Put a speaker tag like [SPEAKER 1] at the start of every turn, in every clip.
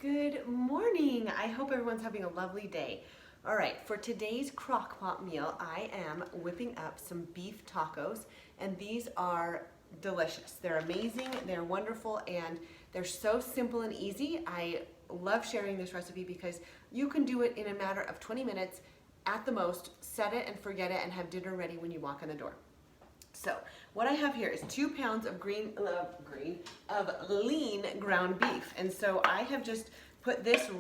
[SPEAKER 1] Good morning. I hope everyone's having a lovely day. All right, for today's crock pot meal, I am whipping up some beef tacos, and these are delicious. They're amazing, they're wonderful, and they're so simple and easy. I love sharing this recipe because you can do it in a matter of 20 minutes at the most, set it and forget it, and have dinner ready when you walk in the door. So what I have here is 2 pounds of lean ground beef, and so I have just put this.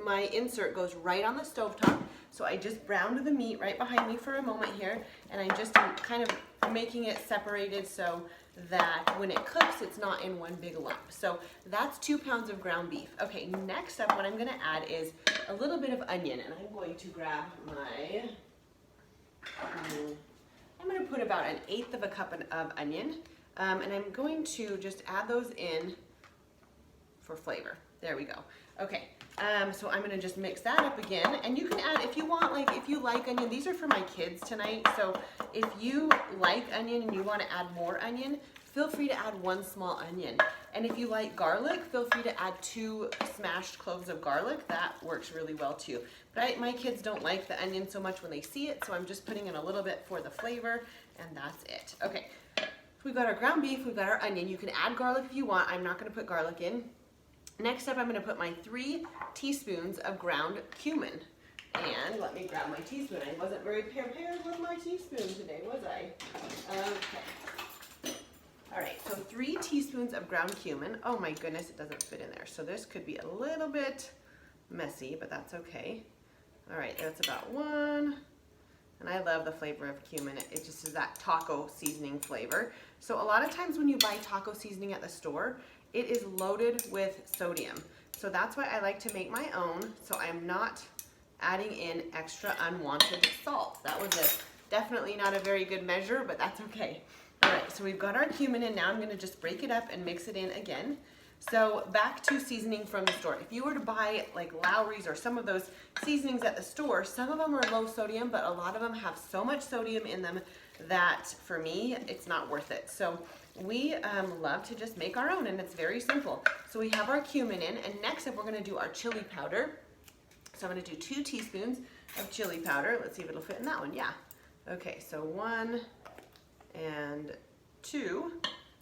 [SPEAKER 1] My insert goes right on the stovetop, so I just browned the meat right behind me for a moment here, and I just kind of making it separated so that when it cooks, it's not in one big lump. So that's 2 pounds of ground beef. Okay, next up, what I'm going to add is a little bit of onion, and I'm going to grab my. I'm going to put about 1/8 of a cup of onion, and I'm going to just add those in for flavor. There we go. Okay, so I'm going to just mix that up again, and you can add, if you want, like if you like onion, these are for my kids tonight, so if you like onion and you want to add more onion, feel free to add 1 small onion. And if you like garlic, feel free to add 2 smashed cloves of garlic. That works really well too. But my kids don't like the onion so much when they see it, so I'm just putting in a little bit for the flavor, and that's it. Okay, so we've got our ground beef, we've got our onion. You can add garlic if you want. I'm not going to put garlic in. Next up, I'm going to put my 3 teaspoons of ground cumin. And let me grab my teaspoon. I wasn't very prepared with my teaspoon today, was I? Okay. All right, so 3 teaspoons of ground cumin. Oh my goodness, it doesn't fit in there. So this could be a little bit messy, but that's okay. All right, that's about 1. And I love the flavor of cumin. It just is that taco seasoning flavor. So a lot of times when you buy taco seasoning at the store, it is loaded with sodium. So that's why I like to make my own, so I'm not adding in extra unwanted salt. That was definitely not a very good measure, but that's okay. All right, so we've got our cumin in. Now I'm gonna just break it up and mix it in again. So back to seasoning from the store. If you were to buy like Lowry's or some of those seasonings at the store, some of them are low sodium, but a lot of them have so much sodium in them that for me, it's not worth it. So we love to just make our own, and it's very simple. So we have our cumin in, and next up we're gonna do our chili powder. So I'm gonna do 2 teaspoons of chili powder. Let's see if it'll fit in that one. Yeah. Okay, so 1 and 2.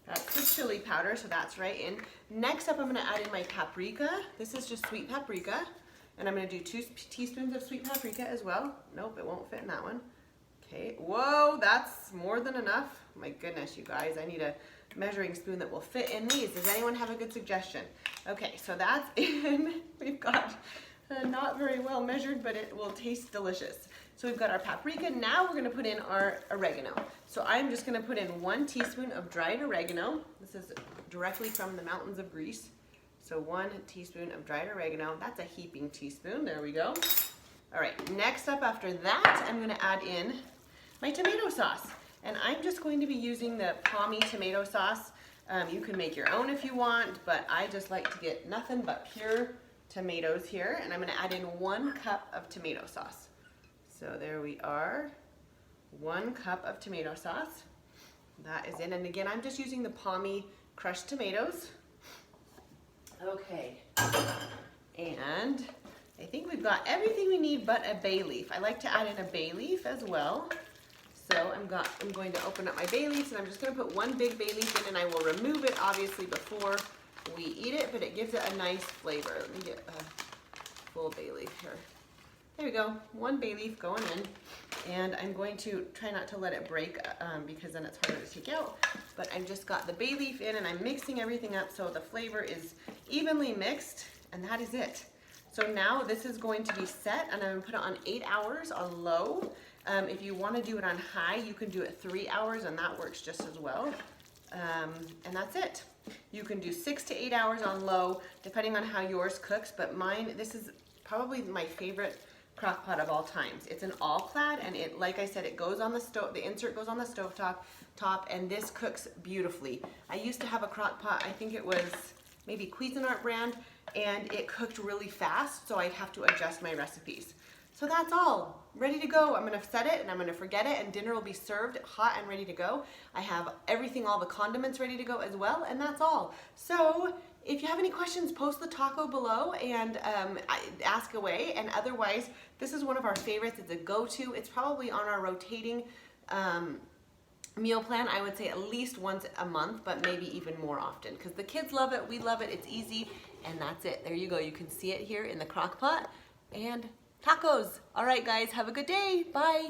[SPEAKER 1] That's the chili powder, so that's right in. Next up, I'm gonna add in my paprika. This is just sweet paprika. And I'm gonna do 2 teaspoons of sweet paprika as well. Nope, it won't fit in that one. Okay, whoa, that's more than enough. My goodness, you guys, I need a measuring spoon that will fit in these. Does anyone have a good suggestion? Okay, so that's in. We've got not very well measured, but it will taste delicious. So we've got our paprika. Now we're gonna put in our oregano. So I'm just gonna put in 1 teaspoon of dried oregano. This is directly from the mountains of Greece. So 1 teaspoon of dried oregano. That's a heaping teaspoon, there we go. All right, next up after that, I'm gonna add in my tomato sauce. And I'm just going to be using the Pommy tomato sauce. You can make your own if you want, but I just like to get nothing but pure tomatoes here. And I'm gonna add in 1 cup of tomato sauce. So there we are, 1 cup of tomato sauce. That is in, and again, I'm just using the Pommy crushed tomatoes. Okay, and I think we've got everything we need but a bay leaf. I like to add in a bay leaf as well. So I'm going to open up my bay leaves, and I'm just gonna put 1 big bay leaf in, and I will remove it obviously before we eat it, but it gives it a nice flavor. Let me get a full bay leaf here. There we go, 1 bay leaf going in, and I'm going to try not to let it break because then it's harder to take out, but I've just got the bay leaf in, and I'm mixing everything up so the flavor is evenly mixed, and that is it. So now this is going to be set, and I'm gonna put it on 8 hours on low. If you wanna do it on high, you can do it 3 hours, and that works just as well. And that's it. You can do 6 to 8 hours on low, depending on how yours cooks, but mine, this is probably my favorite crock pot of all times. It's an all-clad, and it, like I said, it goes on the stove, the insert goes on the stove top, and this cooks beautifully. I used to have a crock pot, I think it was maybe Cuisinart brand, and it cooked really fast, so I'd have to adjust my recipes. So that's all, ready to go. I'm gonna set it and I'm gonna forget it, and dinner will be served hot and ready to go. I have everything, all the condiments ready to go as well, and that's all. So if you have any questions, post the taco below and ask away. And otherwise, this is one of our favorites. It's a go-to. It's probably on our rotating meal plan. I would say at least once a month, but maybe even more often, because the kids love it, we love it, it's easy, and that's it. There you go. You can see it here in the crock pot, and tacos. All right, guys, have a good day. Bye.